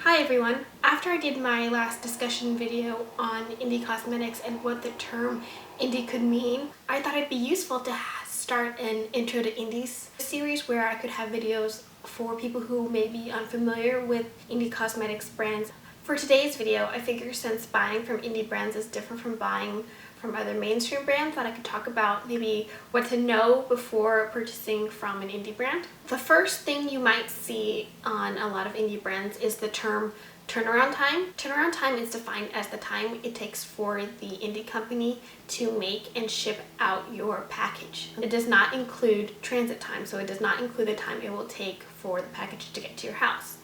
Hi everyone! After I did my last discussion video on indie cosmetics and what the term indie could mean, I thought it'd be useful to start an Intro to Indies series where I could have videos for people who may be unfamiliar with indie cosmetics brands. For today's video, I figure since buying from indie brands is different from buying from other mainstream brands, that I could talk about maybe what to know before purchasing from an indie brand. The first thing you might see on a lot of indie brands is the term turnaround time. Turnaround time is defined as the time it takes for the indie company to make and ship out your package. It does not include transit time, so it does not include the time it will take for the package to get to your house.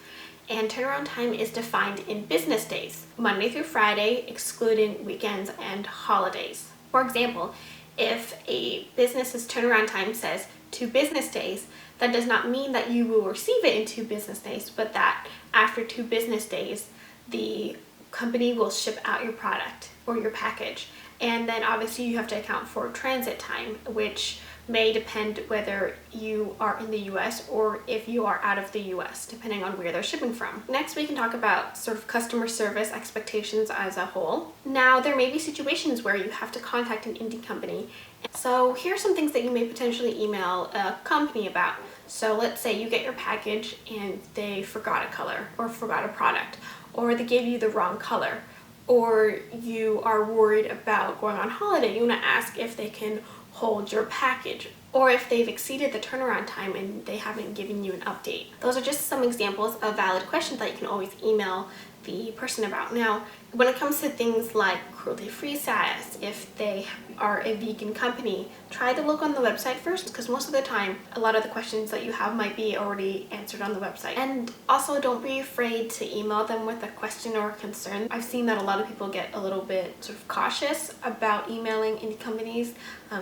And turnaround time is defined in business days, Monday through Friday, excluding weekends and holidays. For example, if a business's turnaround time says 2 business days, that does not mean that you will receive it in 2 business days, but that after 2 business days, the company will ship out your product or your package. And then obviously you have to account for transit time, which may depend whether you are in the US or if you are out of the US, depending on where they're shipping from. Next, we can talk about sort of customer service expectations as a whole. Now, there may be situations where you have to contact an indie company. So here are some things that you may potentially email a company about. So let's say you get your package and they forgot a color or forgot a product, or they gave you the wrong color, or you are worried about going on holiday. You want to ask if they can hold your package, or if they've exceeded the turnaround time and they haven't given you an update. Those are just some examples of valid questions that you can always email the person about. Now, when it comes to things like cruelty-free status, if they are a vegan company, try to look on the website first, because most of the time a lot of the questions that you have might be already answered on the website. And also, don't be afraid to email them with a question or a concern. I've seen that a lot of people get a little bit sort of cautious about emailing indie companies,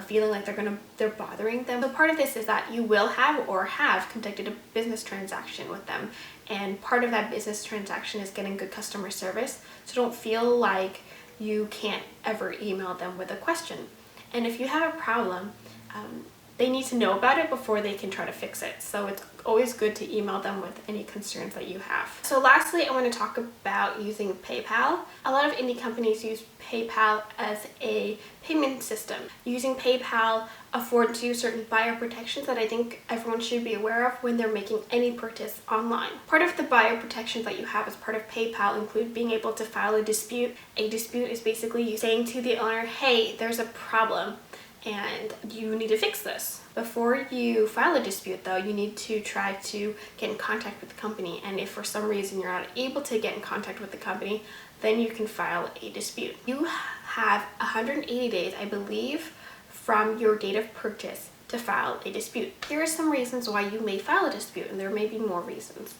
feeling like they're bothering them. So part of this is that you will have or have conducted a business transaction with them, and part of that business transaction is getting good customer service. So don't feel like you can't ever email them with a question. And if you have a problem, they need to know about it before they can try to fix it. So it's always good to email them with any concerns that you have. So lastly, I want to talk about using PayPal. A lot of indie companies use PayPal as a payment system. Using PayPal affords you certain buyer protections that I think everyone should be aware of when they're making any purchase online. Part of the buyer protections that you have as part of PayPal include being able to file a dispute. A dispute is basically you saying to the owner, hey, there's a problem and you need to fix this. Before you file a dispute though, you need to try to get in contact with the company, and if for some reason you're not able to get in contact with the company, then you can file a dispute. You have 180 days, I believe, from your date of purchase to file a dispute. Here are some reasons why you may file a dispute, and there may be more reasons.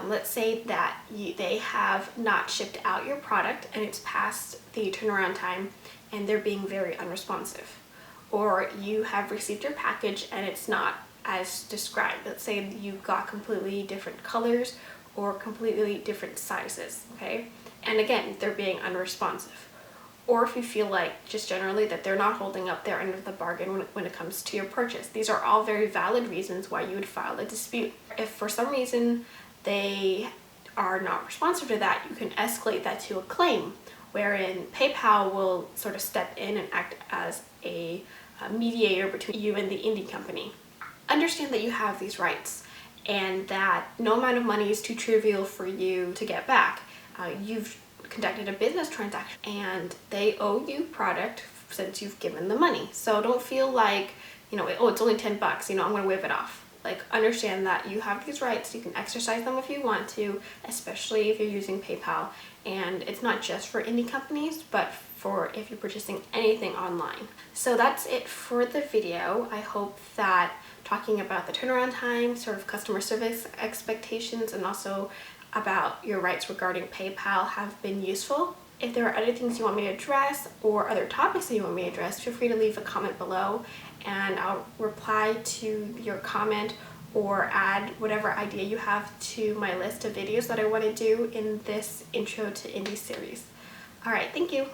Let's say that they have not shipped out your product and it's past the turnaround time and they're being very unresponsive. Or you have received your package and it's not as described. Let's say you got completely different colors or completely different sizes, okay? And again, they're being unresponsive. Or if you feel like just generally that they're not holding up their end of the bargain when it comes to your purchase. These are all very valid reasons why you would file a dispute. If for some reason they are not responsive to that, you can escalate that to a claim, wherein PayPal will sort of step in and act as a mediator between you and the indie company. Understand that you have these rights and that no amount of money is too trivial for you to get back. You've conducted a business transaction and they owe you product since you've given the money. So don't feel like, oh, it's only 10 bucks, I'm gonna waive it off. Like, understand that you have these rights, you can exercise them if you want to, especially if you're using PayPal. And it's not just for indie companies, but for if you're purchasing anything online. So that's it for the video. I hope that talking about the turnaround time, sort of customer service expectations, and also about your rights regarding PayPal have been useful. If there are other things you want me to address or other topics that you want me to address, feel free to leave a comment below and I'll reply to your comment or add whatever idea you have to my list of videos that I want to do in this Intro to Indie series. Alright, thank you!